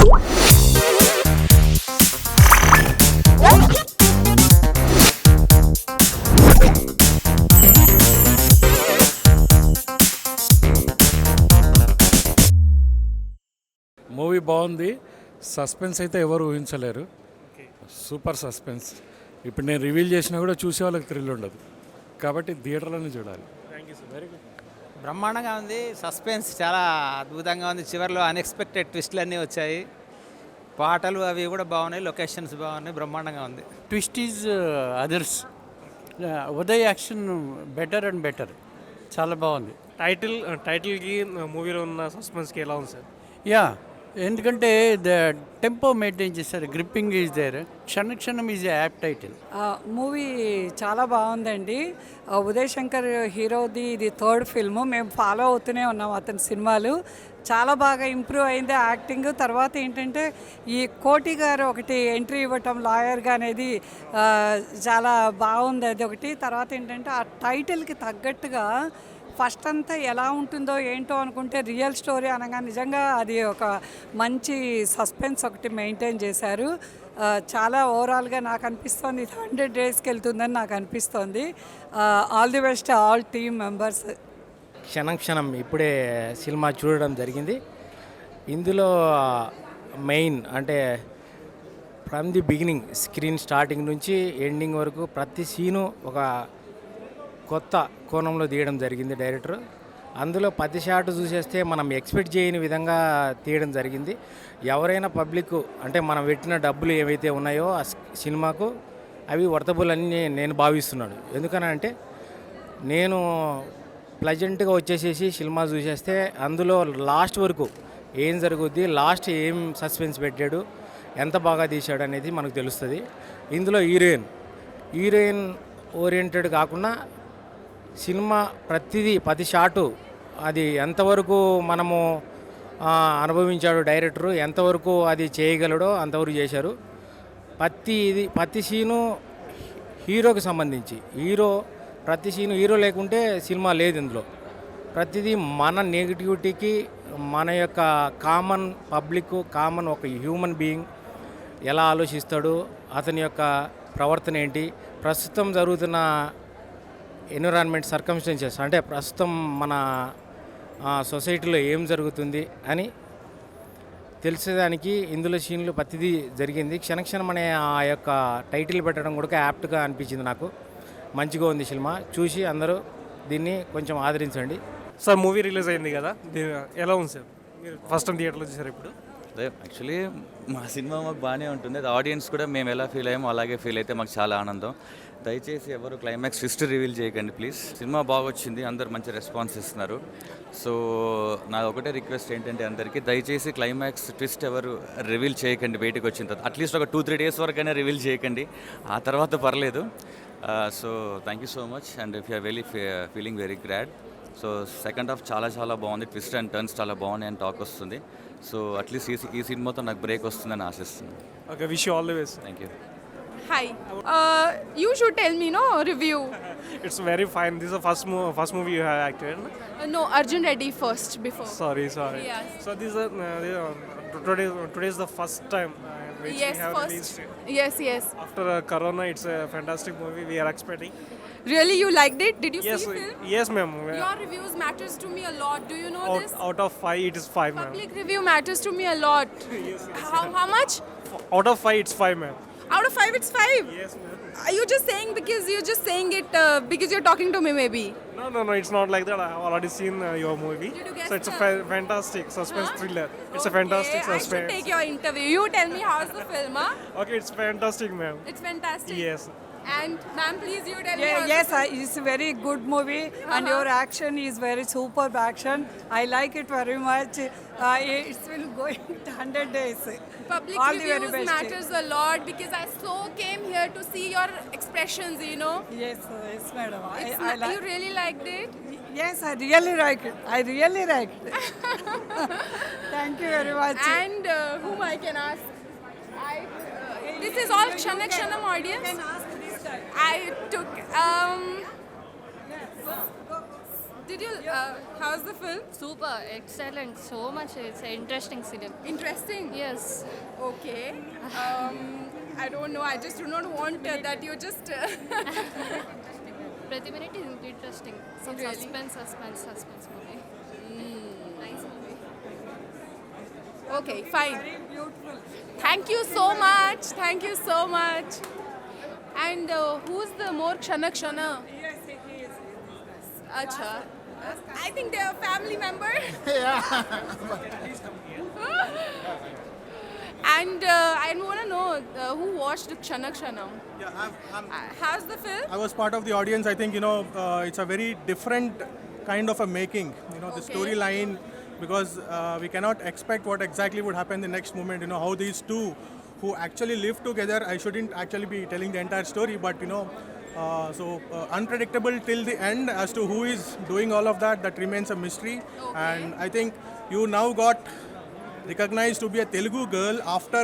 Movie బాగుంది. Suspense అయితే ఎవరు ఊహించలేరు. Super suspense. ఇప్పుడు నేను రివీల్ చేసినా కూడా చూసే వాళ్ళకి థ్రిల్ ఉండదు, కాబట్టి థియేటర్లోనే చూడాలి. Thank you sir. Very good. బ్రహ్మాండంగా ఉంది. సస్పెన్స్ చాలా అద్భుతంగా ఉంది. చివరిలో అన్ఎక్స్పెక్టెడ్ ట్విస్ట్లు అన్నీ వచ్చాయి. పాటలు అవి కూడా బాగున్నాయి, లొకేషన్స్ బాగున్నాయి, బ్రహ్మాండంగా ఉంది. Twist is others. Uday action better and better, చాలా బాగుంది. టైటిల్కి మూవీలో ఉన్న సస్పెన్స్కి ఎలా ఉంది సార్? యా, ఎందుకంటే ద టెంపో మెయింటైన్ చేస్తారు, గ్రిప్పింగ్ ఈజ్ దేర్, క్షణ క్షణం ఈజ్ యాప్ టైటిల్. మూవీ చాలా బాగుందండి. ఉదయ్ శంకర్ హీరోది ఇది థర్డ్ ఫిల్ము. మేము ఫాలో అవుతూనే ఉన్నాం అతని సినిమాలు. చాలా బాగా ఇంప్రూవ్ అయింది యాక్టింగ్. తర్వాత ఏంటంటే ఈ కోటి గారు ఒకటి ఎంట్రీ ఇవ్వటం లాయర్గా అనేది చాలా బాగుంది. అది ఒకటి. తర్వాత ఏంటంటే ఆ టైటిల్కి తగ్గట్టుగా ఫస్ట్ అంతా ఎలా ఉంటుందో ఏంటో అనుకుంటే రియల్ స్టోరీ అనగా నిజంగా అది ఒక మంచి సస్పెన్స్ ఒకటి మెయింటైన్ చేశారు. చాలా ఓవరాల్గా నాకు అనిపిస్తోంది 100 డేస్కి వెళ్తుందని నాకు అనిపిస్తోంది. All the best all team members. క్షణం ఇప్పుడే సినిమా చూడడం జరిగింది. ఇందులో మెయిన్ అంటే from the beginning screen starting నుంచి ఎండింగ్ వరకు ప్రతి సీను ఒక కొత్త కోణంలో తీయడం జరిగింది డైరెక్టర్. అందులో ప్రతి షాట్ చూసేస్తే మనం ఎక్స్పెక్ట్ చేయని విధంగా తీయడం జరిగింది. ఎవరైనా పబ్లిక్ అంటే మనం పెట్టిన డబ్బులు ఏవైతే ఉన్నాయో ఆ సినిమాకు అవి వర్తబుల్ అని నేను భావిస్తున్నాడు. ఎందుకనంటే నేను ప్లజెంట్గా వచ్చేసేసి సినిమా చూసేస్తే అందులో లాస్ట్ వరకు ఏం జరుగుద్ది, లాస్ట్ ఏం సస్పెన్స్ పెట్టాడు, ఎంత బాగా తీశాడు అనేది మనకు తెలుస్తుంది. ఇందులో హీరోయిన్ ఓరియంటెడ్ కాకుండా సినిమా ప్రతి షాటు అది ఎంతవరకు మనము అనుభవించాడు డైరెక్టరు, ఎంతవరకు అది చేయగలడో అంతవరకు చేశారు. ప్రతి సీను హీరోకి సంబంధించి. ప్రతి సీను హీరో లేకుంటే సినిమా లేదు. ఇందులో ప్రతిదీ మన నెగిటివిటీకి మన యొక్క కామన్ పబ్లిక్, కామన్ ఒక హ్యూమన్ బీయింగ్ ఎలా ఆలోచిస్తాడు, అతని యొక్క ప్రవర్తన ఏంటి, ప్రస్తుతం జరుగుతున్న ఎన్విరాన్మెంట్ సర్కమ్స్టెన్సెస్ అంటే ప్రస్తుతం మన సొసైటీలో ఏం జరుగుతుంది అని తెలిసేదానికి ఇందులో సీన్లు ప్రతిదీ జరిగింది. క్షణక్షణం అనే ఆ యొక్క టైటిల్ పెట్టడం కూడా యాప్ట్గా అనిపించింది నాకు. మంచిగా ఉంది సినిమా. చూసి అందరూ దీన్ని కొంచెం ఆదరించండి. సార్ మూవీ రిలీజ్ అయింది కదా, ఎలా ఉంది సార్? మీరు ఫస్ట్ టైం థియేటర్లో చూసారు ఇప్పుడు? అదే యాక్చువల్లీ మా సినిమా మాకు బాగానే ఉంటుంది. అది ఆడియన్స్ కూడా మేము ఎలా ఫీల్ అయ్యామో అలాగే ఫీల్ అయితే మాకు చాలా ఆనందం. దయచేసి ఎవరు క్లైమాక్స్ ట్విస్ట్ రివీల్ చేయకండి ప్లీజ్. సినిమా బాగా వచ్చింది, అందరు మంచి రెస్పాన్స్ ఇస్తున్నారు. సో నా ఒకటే రిక్వెస్ట్ ఏంటంటే అందరికీ దయచేసి క్లైమాక్స్ ట్విస్ట్ ఎవరు రివీల్ చేయకండి. బయటకు వచ్చిన తర్వాత అట్లీస్ట్ ఒక 2-3 డేస్ వరకైనా రివీల్ చేయకండి, ఆ తర్వాత పర్లేదు. So thank you so much and if you're feeling very glad. So second half చాలా బాగుంది, ట్విస్ట్ అండ్ టర్న్స్ చాలా బాగున్నాయి అని టాక్ వస్తుంది. సో అట్లీస్ట్ ఈ సినిమాతో నాకు బ్రేక్ వస్తుందని ఆశిస్తున్నాను. Okay, wish you all the best. Thank you. Hi. You should tell me, no, review. It's very fine. This is the first movie you have acted. No, Arjun Reddy first before. Sorry. Yes. So this is today is the first time which Yes, we have first. released. Yes. After Corona, it's a fantastic movie. We are expecting. Really, you liked it? Did you Yes, see the film? yes, ma'am. Your reviews matters to me a lot. Do you know this? Out of 5, it is 5, ma'am. Public review matters to me a lot. Yes. How much? Out of 5, it's 5, ma'am. Out of 5, it's 5. Yes, ma'am. Are you just saying it because you're talking to me, maybe? No, it's not like that. I have already seen your movie. Did you guess So it's a the- fantastic suspense thriller. It's a Okay, fantastic I should suspense. take your interview. You tell me how's the film, huh? Okay, it's fantastic, ma'am. It's fantastic. Yes. And ma'am, please you tell me. how's Yes, the film? it's a very good movie and your action is very superb action. I like it very much. It will go in 100 days. Public All the very reviews best. matters a lot because I so came here to see your expressions, you know. Yes, madam. You really liked it? Yes, I really like it. Thank you very much. And whom I can ask? This is all Kshanam audience. I took Did you? How's the film? Super, excellent, so much. It's an interesting film. Interesting. Yes. Okay. I don't know. I just do not want that you just. Prathi minute is interesting. Some Really? suspense movie. Nice movie. Okay, fine. Thank you so much. Thank you so much. And who's the more Kshanak Shana? Yes, he is. Acha. I think they're a family member. And I want to know who watched Kshanak Shana. How's the film? I was part of the audience. I think, it's a very different kind of a making, the Okay. storyline, because we cannot expect what exactly would happen the next moment, how these two who actually live together, I shouldn't actually be telling the entire story, but, unpredictable till the end as to who is doing all of that remains a mystery. Okay. And I think you now got recognized to be a Telugu girl after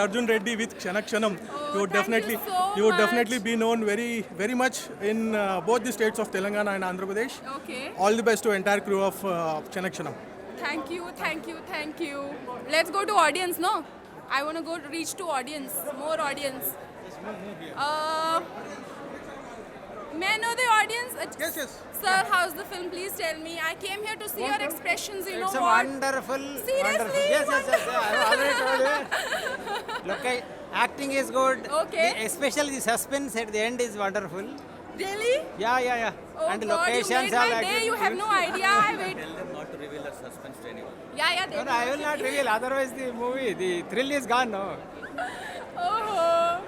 Arjun Reddy with Kshanak Kshanam. Oh, You would thank definitely you so you would much. definitely be known very very much in both the states of Telangana and Andhra Pradesh. Okay. All the best to entire crew of Kshanak Kshanam. Thank you, thank you, thank you. Let's go to audience, no? I want to go to reach to audience, more audience. May I know the audience? Yes. Sir, how's the film? Please tell me. I came here to see your expressions, you It's know a what? wonderful, Seriously? wonderful. Yes. I already told you. Look, acting is good. Okay. Especially the suspense at the end is wonderful. Really? Yeah. Oh And God, locations you are made my like. day. You have no idea. I wait. Tell them not to reveal the suspense to anyone. Yeah, they No, I will not reveal. Otherwise, the thrill is gone. No. Oh,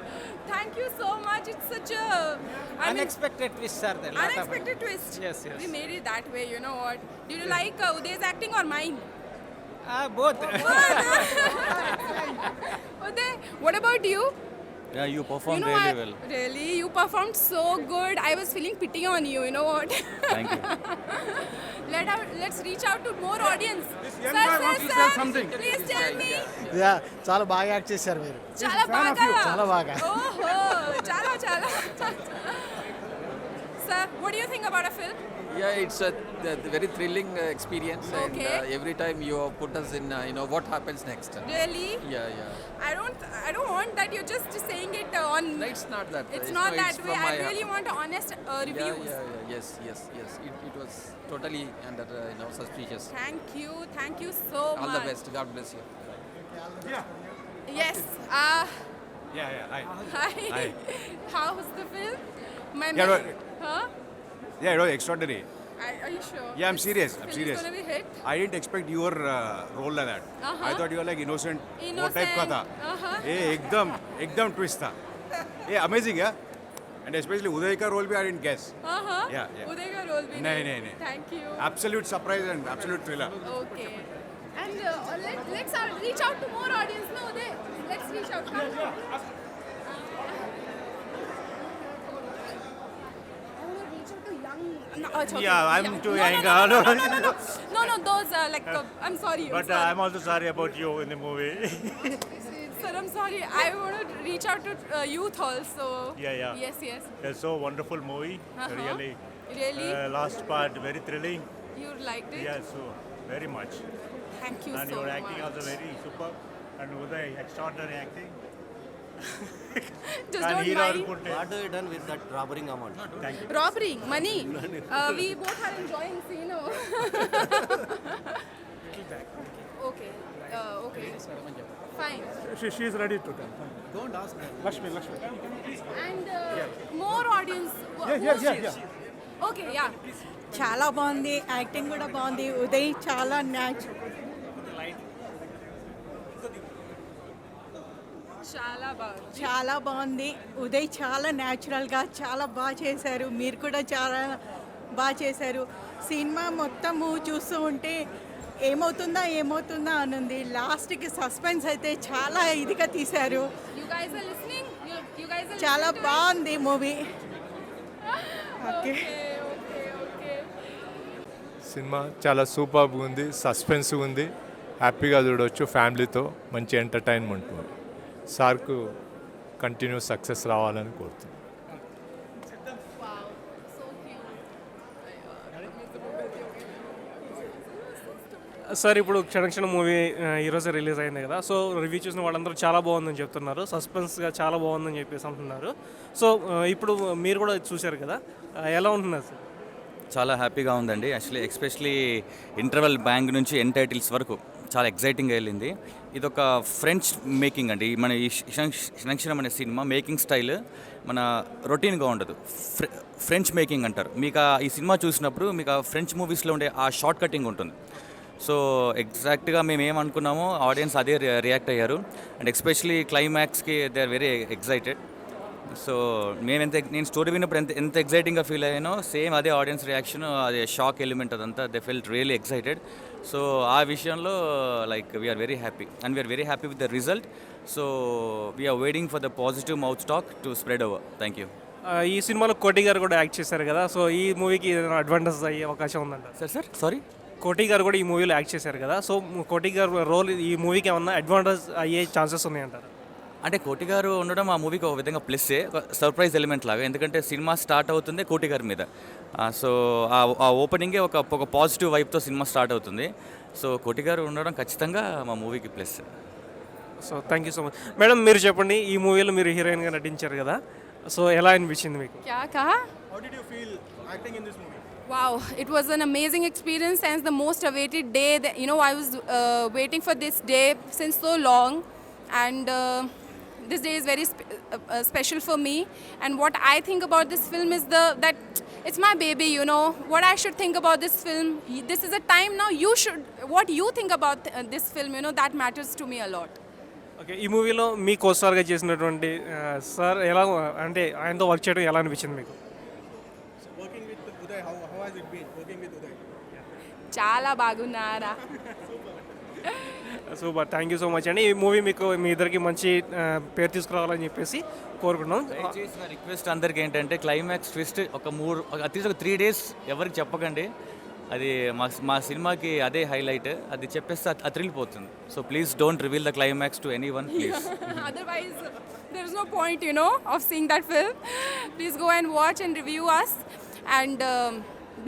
thank you so much. It's such a Unexpected twists are there. lot of it. unexpected twist. Yes. We made it that way. You know what? Did you like Uday's acting or mine? Both. Uday, what about you? Yeah, you performed you know really what? well. Really, you performed so good. I was feeling pity on you. You know what? Thank you. Let's reach out to more audience. young Sir, boy sir, wants to sir, say something. Please tell me. చాలా బాగా act చేశారు మీరు Chala baga. చాలా బాగా. Oh, chala. Sir, what do you think about a film? Yeah, it's a very thrilling experience, Okay. and every time you put us in, what happens next. Really? Yeah. I don't want that you're just saying it on. No, it's not that. It's way. not No, that it's way. from I my really want honest reviews. Yeah. Yes. It was totally under, suspicious. Thank you so much. All the best. God bless you. Yes. Hi. Hi. How's the film? My Yeah, man. Huh? Yeah, it was extraordinary. Are you sure? Yeah, I'm serious. This I'm film serious. is gonna be hit. I didn't expect your role like that. Uh-huh. I thought you were like innocent. What type Innocent. ka tha? Uh-huh. एकदम twist था. Amazing, yeah. And especially Uday ka role bhi I didn't guess. Yeah. Uday ka role bhi नहीं. Thank you. Absolute surprise and absolute thriller. Okay. And let's reach out to more audience. No, Uday. Let's reach out. Come. No, it's okay. Yeah, I'm too young. No, those are like, I'm sorry. But I'm also sorry about you in the movie. Sir, I'm sorry. I want to reach out to youth also. Yeah. Yes. It's so wonderful movie. Uh-huh. Really. Really? Last part, very thrilling. You liked it? Yeah, so very much. Thank you And so your much. acting also very super. And Uday, extraordinary acting. Just And don't hero mind. put it. What do you done with that robbing amount? Thank you. Robbery, money. We both are enjoying, you know. Okay. Okay. Fine. She is ready to tell. Don't ask them. Lakshmi. And more audience. Yeah. Okay, yeah. చాలా బాగుంది, acting కూడా బాగుంది. ఉదయ్ చాలా చాలా బాగుంది. ఉదయ్ చాలా న్యాచురల్గా చాలా బాగా చేశారు. మీరు కూడా చాలా బాగా చేశారు. సినిమా మొత్తము చూస్తూ ఉంటే ఏమవుతుందా అనుంది. లాస్ట్కి సస్పెన్స్ అయితే చాలా ఇదిగా తీశారు. You guys are listening? You guys are చాలా listening to బాగుంది మూవీ. Okay. సినిమా చాలా సూపర్గా ఉంది, సస్పెన్స్ ఉంది, హ్యాపీగా చూడవచ్చు ఫ్యామిలీతో, మంచి ఎంటర్టైన్మెంట్ ఉంది. సార్కు కంటిన్యూ సక్సెస్ రావాలని కోరుతున్నాను. Wow. So cute. సార్ ఇప్పుడు క్షణక్షణ మూవీ ఈరోజు రిలీజ్ అయింది కదా, సో రివ్యూ చూసిన వాళ్ళందరూ చాలా బాగుందని చెప్తున్నారు, సస్పెన్స్గా చాలా బాగుందని చెప్పేసి అంటున్నారు. సో ఇప్పుడు మీరు కూడా చూశారు కదా, ఎలా ఉంటున్నారు సార్? చాలా హ్యాపీగా ఉందండి. యాక్చువల్లీ ఎస్పెషలీ ఇంటర్వెల్ బ్యాంక్ నుంచి ఎండ్ టైటిల్స్ వరకు చాలా ఎగ్జైటింగ్గా వెళ్ళింది. ఇది ఒక ఫ్రెంచ్ మేకింగ్ అండి. మన ఈ క్షణక్షణం అనే సినిమా మేకింగ్ స్టైల్ మన రొటీన్గా ఉండదు, ఫ్రెంచ్ మేకింగ్ అంటారు. మీకు ఈ సినిమా చూసినప్పుడు మీకు ఆ ఫ్రెంచ్ మూవీస్లో ఉండే ఆ షార్ట్ కటింగ్ ఉంటుంది. సో ఎగ్జాక్ట్గా మేము ఏమనుకున్నామో ఆడియన్స్ అదే రియాక్ట్ అయ్యారు. అండ్ ఎస్పెషలీ క్లైమాక్స్కి they are very excited. So నేను స్టోరీ విన్నప్పుడు ఎంత ఎగ్జైటింగ్గా ఫీల్ అయ్యానో సేమ్ అదే ఆడియన్స్ రియాక్షన్, అదే షాక్ ఎలిమెంట్ అదంతా. They felt really excited. So ఆ విషయంలో like we're very happy and we're very happy with the result. So we're waiting for the positive mouth talk to spread over. Thank you. ఈ సినిమాలో కోటి గారు కూడా act చేశారు కదా, సో ఈ మూవీకి ఏదైనా అడ్వాంటేజ్ అయ్యే అవకాశం ఉందంట? సార్ సారీ, కోటి గారు కూడా ఈ మూవీలో యాక్ట్ చేశారు కదా, సో కోటి గారు రోల్ ఈ మూవీకి ఏమన్నా అడ్వాంటేజ్ అయ్యే ఛాన్సెస్ ఉన్నాయంటారు? అంటే కోటి గారు ఉండడం ఆ మూవీకి ఒక విధంగా ప్లస్సే, ఒక సర్ప్రైజ్ ఎలిమెంట్ లాగా. ఎందుకంటే సినిమా స్టార్ట్ అవుతుంది కోటి గారి మీద. సో ఆ ఓపెనింగే ఒక పాజిటివ్ వైబ్తో సినిమా స్టార్ట్ అవుతుంది. సో కోటి గారు ఉండడం ఖచ్చితంగా మా మూవీకి plus. So thank you so much. Madam మీరు చెప్పండి, ఈ మూవీలో మీరు హీరోయిన్గా నటించారు కదా, సో ఎలా అనిపించింది మీకు? क्या कहा? How did you feel acting in this movie? Wow, it was an amazing experience and the most awaited day that, you know, I was waiting for this day since so long, and this day is very special for me. And what I think about this film is that it's my baby, you know. What I should think about this film, this is a time now you should, what you think about this film, you know, that matters to me a lot. Okay, ఈ మూవీలో మీ కోస్టార్గా చేసినటువంటి sir ఎలా, అంటే ఆయనతో work చేయడం ఎలా అనిపించింది మీకు? So working with Uday, how has it been working with Uday? Chala bagunnara. Super, thank you so much అండి. ఈ మూవీ మీకు మీ ఇద్దరికి మంచి పేరు తీసుకురావాలని చెప్పేసి కోరుకుంటున్నాం. దయచేసి నా రిక్వెస్ట్ అందరికి ఏంటంటే క్లైమాక్స్ ట్విస్ట్ అట్లీస్ట్ ఒక 3 days ఎవరికి చెప్పకండి. అది మా సినిమాకి అదే హైలైట్. అది చెప్పేస్తే ఆ థ్రిల్ పోతుంది. So please don't reveal the climax to anyone please. Otherwise, there is no point, you know, of seeing that film. Please go and watch and review us and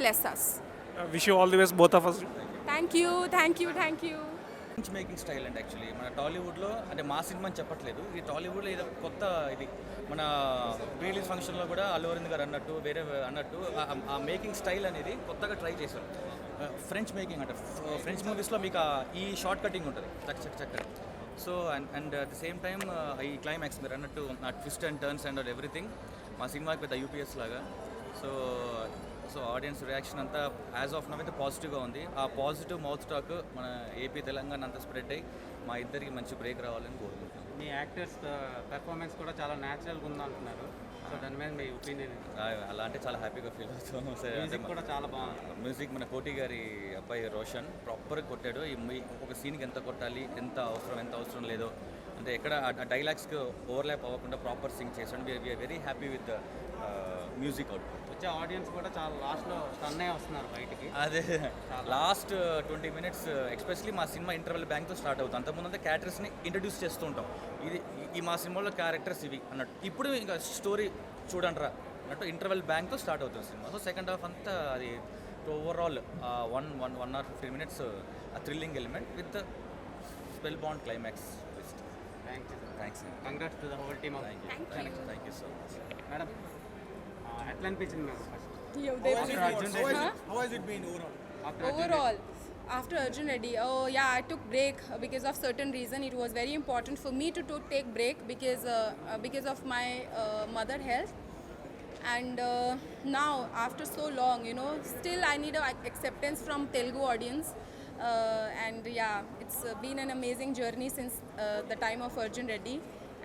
bless us. Wish you all the best both of us. Thank you, thank you, thank you. French making style అండి. Actually మన టాలీవుడ్లో, అంటే మా cinema అని చెప్పట్లేదు, ఈ టాలీవుడ్లో ఇది కొత్త. ఇది మన రిలీజ్ ఫంక్షన్లో కూడా అల్లు అరవింద్ గారు అన్నట్టు వేరే అన్నట్టు ఆ మేకింగ్ స్టైల్ అనేది కొత్తగా ట్రై చేశారు. ఫ్రెంచ్ మేకింగ్ అంటే ఫ్రెంచ్ మూవీస్లో మీకు ఈ షార్ట్ కటింగ్ ఉంటుంది చక్కగా. So and at the same time ఈ క్లైమాక్స్ మీరు అన్నట్టు ఆ twist and turns and everything మా సినిమాకి పెద్ద యూపీఎస్ లాగా. సో ఆడియన్స్ రియాక్షన్ అంతా యాజ్ ఆఫ్ నవ్ అయితే పాజిటివ్గా ఉంది. ఆ పాజిటివ్ మౌత్ టాక్ మన ఏపీ తెలంగాణ అంతా స్ప్రెడ్ అయ్యి మా ఇద్దరికి మంచి బ్రేక్ రావాలని కోరుకుంటున్నాం. మీ యాక్టర్స్ పెర్ఫార్మెన్స్ కూడా చాలా న్యాచురల్గా ఉంది అంటున్నారు, సో దాని మీద మీ ఒపీనియన్? అలా అంటే చాలా హ్యాపీగా ఫీల్ అవుతాం. మ్యూజిక్ కూడా చాలా బాగుంది. మ్యూజిక్ మన కోటి గారి అబ్బాయి రోషన్ ప్రాపర్గా కొట్టాడు. ఒక సీన్కి ఎంత కొట్టాలి, ఎంత అవసరం లేదో, అంటే ఎక్కడ ఆ డైలాగ్స్కి ఓవర్లాప్ అవ్వకుండా ప్రాపర్ సింగ్ చేశాడు. We're very happy with music out. వచ్చే ఆడియన్స్ కూడా చాలా లాస్ట్లో స్టన్ అయ్యి వస్తున్నారు బయటికి. అదే లాస్ట్ 20 minutes ఎస్పెషలీ మా సినిమా ఇంటర్వెల్ బ్యాంక్తో స్టార్ట్ అవుతుంది. అంతకుముందు క్యారెక్టర్స్ని ఇంట్రడ్యూస్ చేస్తూ ఉంటాం. ఈ మా సినిమాలో క్యారెక్టర్స్ ఇవి అన్నట్టు. ఇప్పుడు ఇంకా స్టోరీ చూడండిరా అన్నట్టు ఇంటర్వెల్ బ్యాంక్తో స్టార్ట్ అవుతుంది సినిమా. సో సెకండ్ హాఫ్ అంతా అది ఓవరాల్ 1 hour 15 minutes ఆ thrilling element with spell bond climax. Thanks. Congrats to the whole team. Thank you so much. Madam ఎట్లా అనిపించింది madam? How has it been overall? Overall, after Arjun Reddy, oh yeah, I took break because of certain reason. It was very important for me to take break because of my mother health. And now, after so long, you know, still I need acceptance from Telugu audience. And yeah, it's been an amazing journey since the time of Arjun Reddy.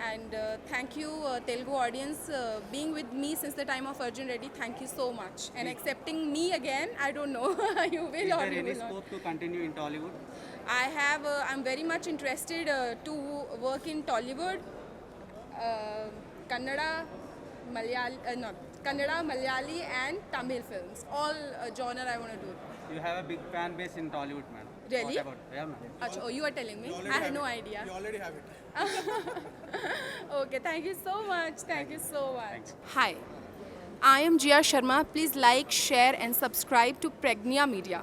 And thank you Telugu audience being with me since the time of Arjun Reddy. Thank you so much and accepting me again. I don't know you will Is or there you any will scope to continue in Tollywood? I'm very much interested to work in Tollywood, Kannada, Malayali and Tamil films. All genre I want to do. You have a big fan base in Tollywood, man. Really? What about? Yeah, man. Achha, oh, you are telling me? I had no idea. You already have it. Okay, thank you so much. Thank you so much. Hi, I am Jia Sharma. Please like, share and subscribe to Pregnia Media.